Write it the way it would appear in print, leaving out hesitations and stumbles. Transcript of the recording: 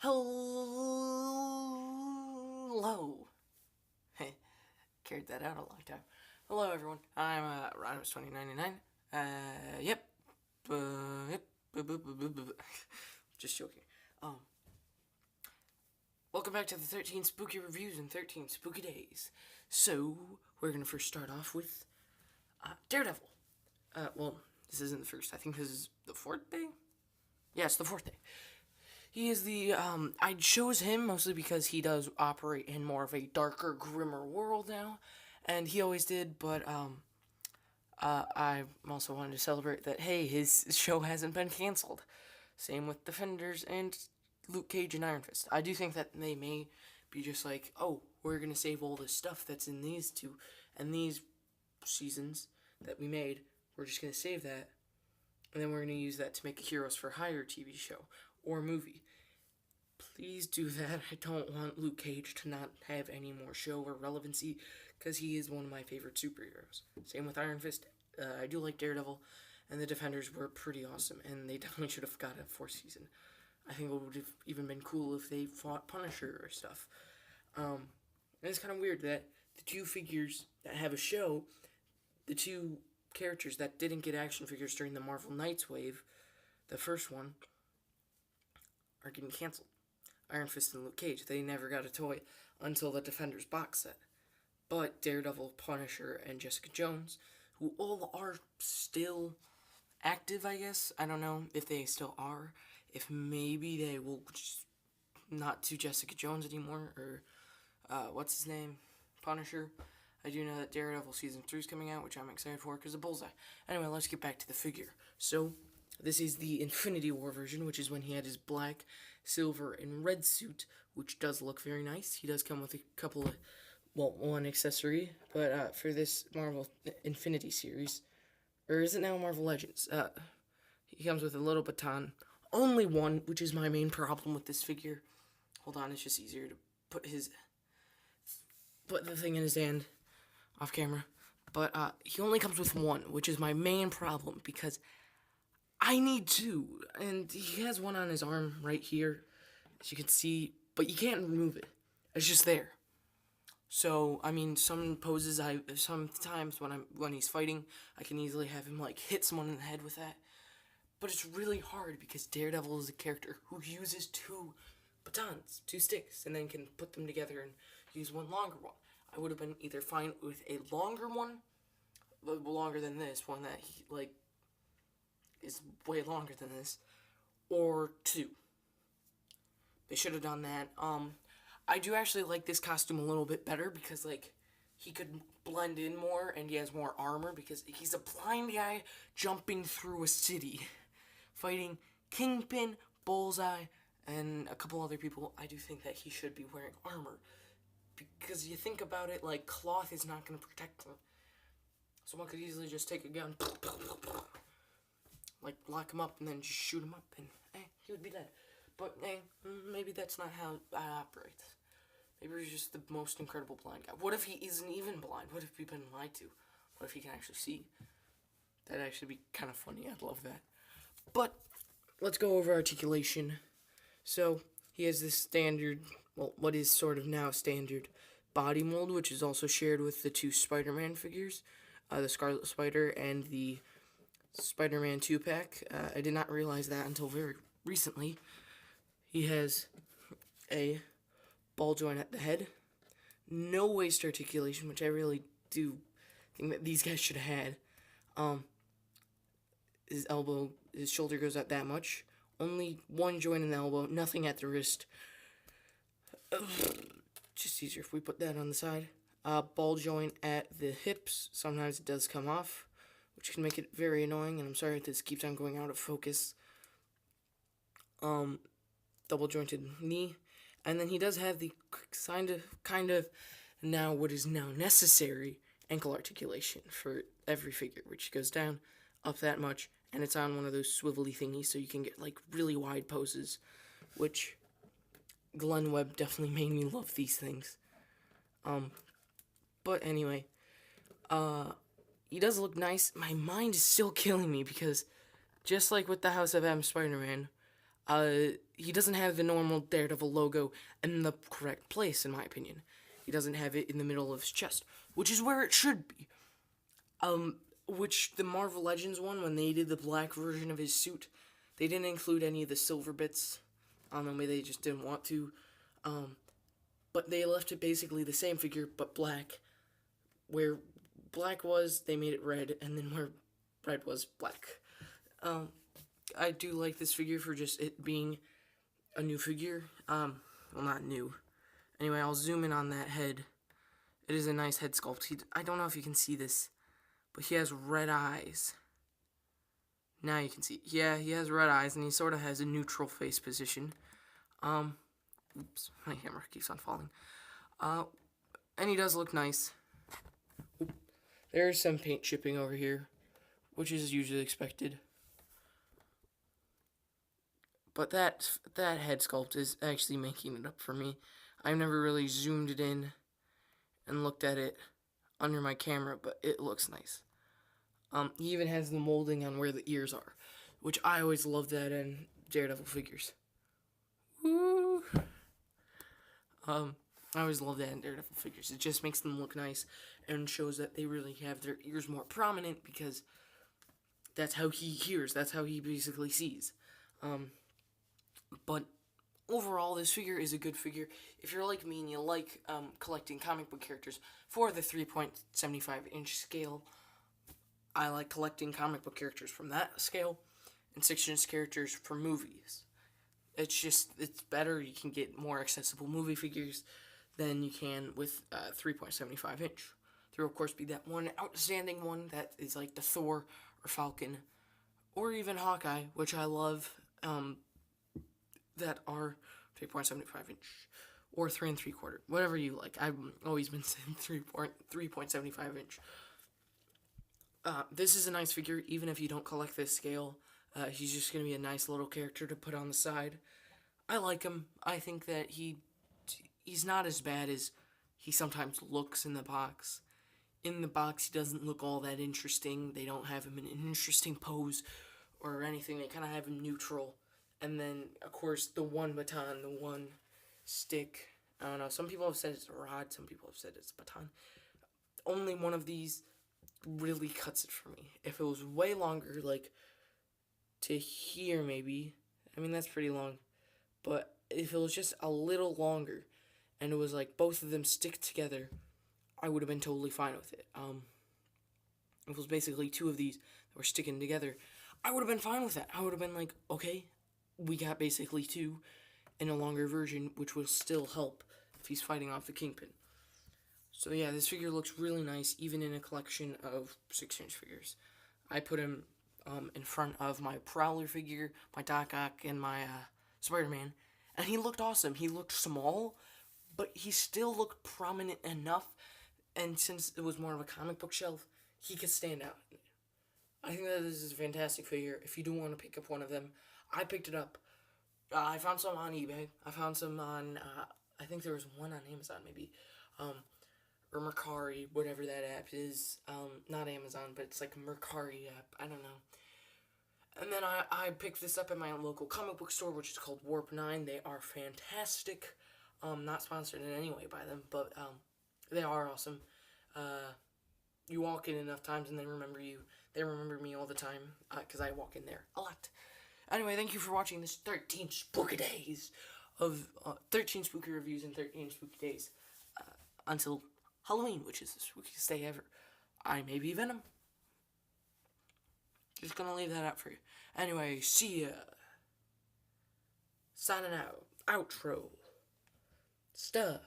Hello. Hey, carried that out a long time. Hello, everyone. I'm Rhinos2099. Yep. Yep. Just joking. Um, Welcome back to the 13 spooky reviews in 13 spooky days. So, we're gonna first start off with Daredevil. Well, this isn't the first. I think this is the fourth day? Yeah, it's the fourth day. He is I chose him mostly because he does operate in more of a darker, grimmer world now, and he always did, but, I also wanted to celebrate that, hey, his show hasn't been canceled. Same with Defenders and Luke Cage and Iron Fist. I do think that they may be just like, oh, we're gonna save all this stuff that's in these two and these seasons that we made. We're just gonna save that, and then we're gonna use that to make a Heroes for Hire TV show or movie. Please do that. I don't want Luke Cage to not have any more show or relevancy because he is one of my favorite superheroes. Same with Iron Fist. I do like Daredevil, and the Defenders were pretty awesome, and they definitely should have got a fourth season. I think it would have even been cool if they fought Punisher or stuff. And it's kind of weird that the two figures that have a show, the two characters that didn't get action figures during the Marvel Knights wave, the first one, are getting canceled. Iron Fist and Luke Cage. They never got a toy until the Defenders box set. But Daredevil, Punisher, and Jessica Jones, who all are still active, I guess. I don't know if they still are. If maybe they will just not do Jessica Jones anymore, or what's his name? Punisher. I do know that Daredevil Season 3 is coming out, which I'm excited for because of Bullseye. Anyway, let's get back to the figure. So, this is the Infinity War version, which is when he had his black, silver, and red suit, which does look very nice. He does come with a couple of, well, one accessory, but for this Marvel Infinity series, or is it now Marvel Legends? He comes with a little baton. Only one, which is my main problem with this figure. Hold on, it's just easier to put the thing in his hand off camera. But he only comes with one, which is my main problem because I need two, and he has one on his arm right here, as you can see, but you can't remove it. It's just there. So, I mean, some poses, sometimes when he's fighting, I can easily have him, like, hit someone in the head with that. But it's really hard because Daredevil is a character who uses two batons, two sticks, and then can put them together and use one longer one. I would have been either fine with a longer one, longer than this, one that he, like, is way longer than this, or two. They should have done that. I do actually like this costume a little bit better because, like, he could blend in more and he has more armor because he's a blind guy jumping through a city, fighting Kingpin, Bullseye, and a couple other people. I do think that he should be wearing armor because you think about it, like, cloth is not going to protect him. Someone could easily just take a gun, like, lock him up and then just shoot him up, and he would be dead. But maybe that's not how I operate. Maybe he's just the most incredible blind guy. What if he isn't even blind? What if he's been lied to? What if he can actually see? That'd actually be kind of funny. I'd love that. But let's go over articulation. So he has this standard, well, what is sort of now standard body mold, which is also shared with the two Spider-Man figures, the Scarlet Spider and the Spider-Man 2-pack. I did not realize that until very recently. He has a ball joint at the head, no waist articulation, which I really do think that these guys should have had. His shoulder goes out that much. Only one joint in the elbow, nothing at the wrist. Just easier if we put that on the side. Ball joint at the hips. Sometimes it does come off, which can make it very annoying, and I'm sorry if this keeps on going out of focus. Double jointed knee, and then he does have the kind of now what is now necessary ankle articulation for every figure, which goes down up that much, and it's on one of those swivelly thingies, so you can get like really wide poses, which Glenn Webb definitely made me love these things. But anyway, he does look nice. My mind is still killing me because just like with the House of M Spider-Man, He doesn't have the normal Daredevil logo in the correct place, in my opinion. He doesn't have it in the middle of his chest, which is where it should be. Which the Marvel Legends one, when they did the black version of his suit, they didn't include any of the silver bits. I don't know, maybe they just didn't want to. But they left it basically the same figure, but black. Where black was, they made it red, and then where red was, black. I do like this figure for just it being a new figure. Well, not new. Anyway, I'll zoom in on that head. It is a nice head sculpt. I don't know if you can see this, but he has red eyes. Now you can see. Yeah, he has red eyes, and he sort of has a neutral face position. Oops, my camera keeps on falling. And he does look nice. Oop. There's some paint chipping over here, which is usually expected. But that head sculpt is actually making it up for me. I've never really zoomed it in and looked at it under my camera, but it looks nice. He even has the molding on where the ears are, which I always love that in Daredevil figures. Woo! I always love that in Daredevil figures. It just makes them look nice and shows that they really have their ears more prominent because that's how he hears. That's how he basically sees. But overall, this figure is a good figure. If you're like me and you like collecting comic book characters for the 3.75-inch scale, I like collecting comic book characters from that scale and 6-inch characters for movies. It's better. You can get more accessible movie figures than you can with 3.75-inch. There will, of course, be that one outstanding one that is like the Thor or Falcon or even Hawkeye, which I love, that are 3.75-inch or 3 3/4, whatever you like. I've always been saying 3.75-inch. This is a nice figure, even if you don't collect this scale. He's just going to be a nice little character to put on the side. I like him. I think that he's not as bad as he sometimes looks in the box. In the box, he doesn't look all that interesting. They don't have him in an interesting pose or anything. They kind of have him neutral. And then, of course, the one baton, the one stick. I don't know. Some people have said it's a rod. Some people have said it's a baton. Only one of these really cuts it for me. If it was way longer, like to here maybe, I mean, that's pretty long. But if it was just a little longer and it was like both of them stick together, I would have been totally fine with it. If it was basically two of these that were sticking together, I would have been fine with that. I would have been like, okay, we got basically two in a longer version, which will still help if he's fighting off the Kingpin. So yeah, this figure looks really nice, even in a collection of 6-inch figures. I put him in front of my Prowler figure, my Doc Ock, and my Spider-Man, and he looked awesome. He looked small, but he still looked prominent enough, and since it was more of a comic book shelf, he could stand out. I think that this is a fantastic figure. If you do want to pick up one of them, I picked it up. I found some on eBay. I found some on, I think there was one on Amazon, maybe. Or Mercari, whatever that app is. Not Amazon, but it's like a Mercari app. I don't know. And then I picked this up at my local comic book store, which is called Warp 9. They are fantastic. Not sponsored in any way by them, but they are awesome. You walk in enough times and they remember me all the time, because I walk in there a lot. Anyway, thank you for watching this 13 spooky days of 13 spooky reviews in 13 spooky days until Halloween, which is the spookiest day ever. I may be Venom. Just gonna leave that out for you. Anyway, see ya. Signing out. Outro. Stuff.